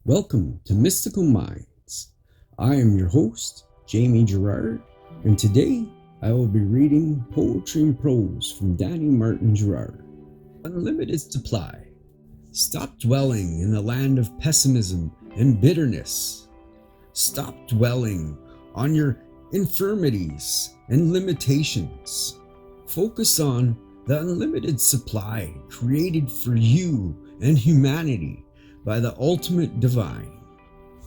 Welcome to Mystical Minds. I am your host, Jamie Girard, and today I will be reading Poetry and Prose from Danny Martin Girard. Unlimited supply. Stop dwelling in the land of pessimism and bitterness. Stop dwelling on your infirmities and limitations. Focus on the unlimited supply created for you and humanity by the ultimate divine.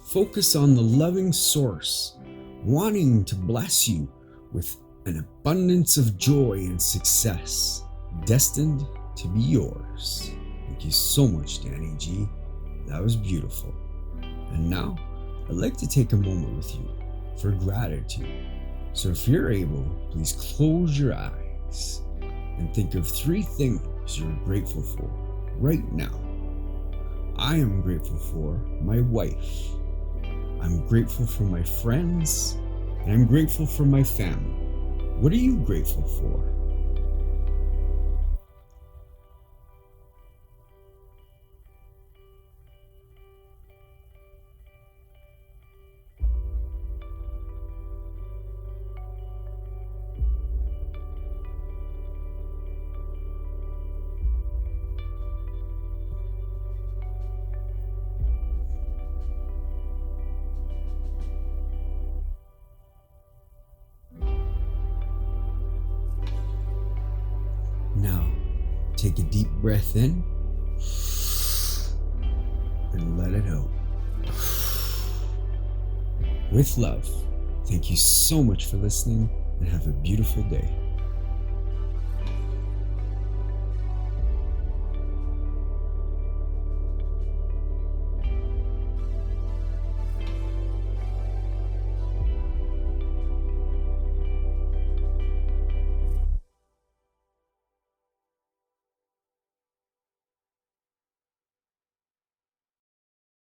Focus on the loving source, wanting to bless you with an abundance of joy and success, destined to be yours. Thank you so much, Danny G. That was beautiful. And now, I'd like to take a moment with you for gratitude. So if you're able, please close your eyes and think of 3 things you're grateful for right now. I am grateful for my wife. I'm grateful for my friends. And I'm grateful for my family. What are you grateful for? Now, take a deep breath in and let it out. With love, thank you so much for listening and have a beautiful day.